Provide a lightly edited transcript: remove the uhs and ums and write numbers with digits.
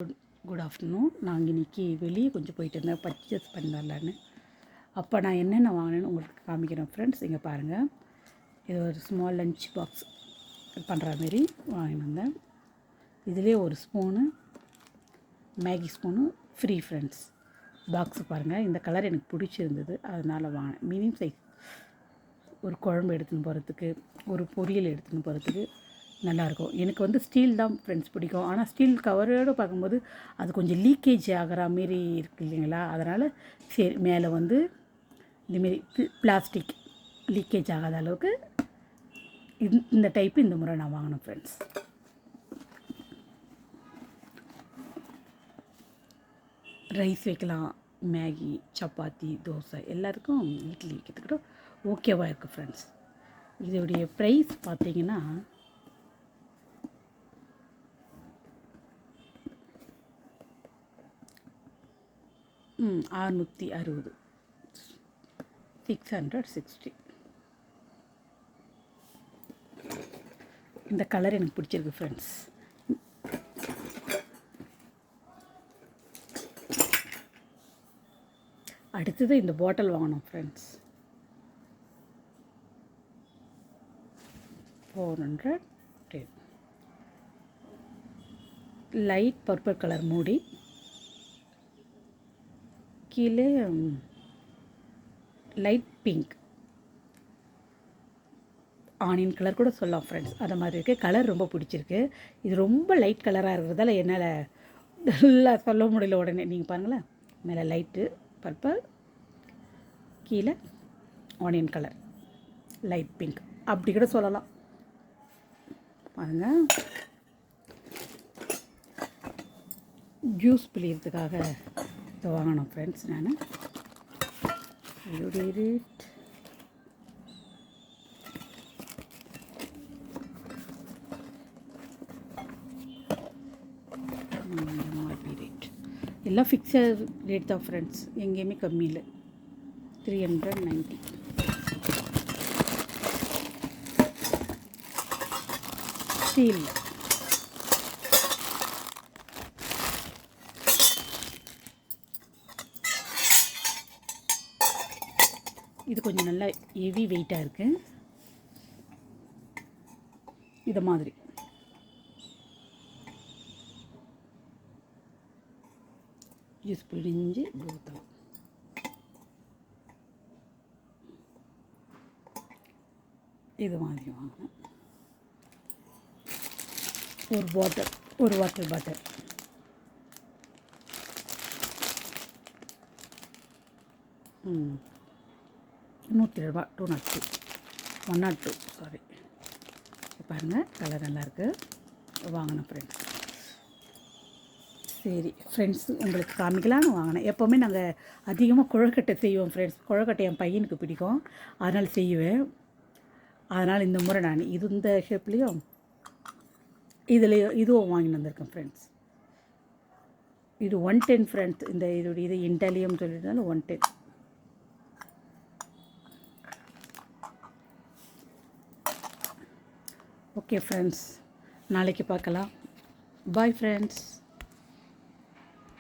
Good afternoon. நாங்கள் இன்றைக்கி வெளியே கொஞ்சம் போயிட்டு இருந்தேன் பர்ச்சேஸ் பண்ணி வரலான்னு. அப்போ நான் என்னென்ன வாங்கினேன்னு உங்களுக்கு காமிக்கிறேன் ஃப்ரெண்ட்ஸ். இங்கே பாருங்கள், இது ஒரு ஸ்மால் லஞ்ச் பாக்ஸ் பண்ணுற மாரி வாங்கிட்டு வந்தேன். இதிலே ஒரு spoon Maggi spoon free friends. Box பாருங்கள், இந்த கலர் எனக்கு பிடிச்சிருந்தது, அதனால் வாங்கினேன். மீடியம் சைஸ், ஒரு குழம்பு எடுத்துன்னு போகிறதுக்கு, ஒரு பொரியல் எடுத்துன்னு போகிறதுக்கு நல்லாயிருக்கும். எனக்கு ஸ்டீல் தான் ஃப்ரெண்ட்ஸ் பிடிக்கும். ஆனால் ஸ்டீல் கவரோடு பார்க்கும்போது அது கொஞ்சம் லீக்கேஜ் ஆகிற மாரி இருக்குது இல்லைங்களா? அதனால் சரி, மேலே இதுமாரி பிளாஸ்டிக் லீக்கேஜ் ஆகாத அளவுக்கு இந்த டைப்பு இந்த முறை நான் வாங்கினேன் ஃப்ரெண்ட்ஸ். ரைஸ் வைக்கலாம், மேகி, சப்பாத்தி, தோசை எல்லாருக்கும் இட்லி வைக்கிறதுக்கு ஓகேவாக இருக்குது ஃப்ரெண்ட்ஸ். இதோடைய ப்ரைஸ் பார்த்தீங்கன்னா 660, 660. இந்த கலர் எனக்கு பிடிச்சிருக்கு ஃப்ரெண்ட்ஸ். அடுத்தது இந்த பாட்டில் வாங்கணும் ஃப்ரெண்ட்ஸ். 410. லைட் பர்பிள் கலர் மூடி, கீழே லைட் பிங்க், ஆனியன் கலர் கூட சொல்லலாம் ஃப்ரெண்ட்ஸ். அதை மாதிரி இருக்குது. கலர் ரொம்ப பிடிச்சிருக்கு. இது ரொம்ப லைட் கலராக இருக்கிறதால என்னால் நல்லா சொல்ல முடியல உடனே. நீங்கள் பாருங்களேன், மேலே லைட்டு பர்பிள், கீழே ஆனியன் கலர், லைட் பிங்க், அப்படி கூட சொல்லலாம் பாருங்கள். ஜூஸ் பிழியறதுக்காக இதை வாங்கணும் ஃப்ரெண்ட்ஸ். நான் ரேட் எல்லாம் ஃபிக்ஸட் ரேட் தான் ஃப்ரெண்ட்ஸ், எங்கேயுமே கம்மி இல்லை. 390. ஸ்டீல் இது கொஞ்சம் நல்லா ஹெவி வெயிட்டாக இருக்குது. இது மாதிரி ஜூஸ் பிழிஞ்சு ஊற்றலாம். இது மாதிரி வாங்கினேன். ஒரு வாட்டர் பாட்டில். ₹102, 202, 102 சாரி. பாருங்கள், கலர் நல்லாயிருக்கு, வாங்கினேன் ஃப்ரெண்ட்ஸ். சரி ஃப்ரெண்ட்ஸ், உங்களுக்கு காமிக்கலான்னு வாங்கினேன். எப்போவுமே நாங்கள் அதிகமாக குழக்கட்டை செய்வோம் ஃப்ரெண்ட்ஸ். குழக்கட்டை என் பையனுக்கு பிடிக்கும், அதனால் செய்வேன். அதனால் இந்த முறை நான் இந்த ஷேப்லேயும் இதுவும் வாங்கிட்டு வந்திருக்கேன் ஃப்ரெண்ட்ஸ். இது 110 ஃப்ரெண்ட்ஸ். இது இண்டாலியம் சொல்லிட்டாலும் 110. ஓகே ஃப்ரெண்ட்ஸ், நாளைக்கு பார்க்கலாம். Bye friends.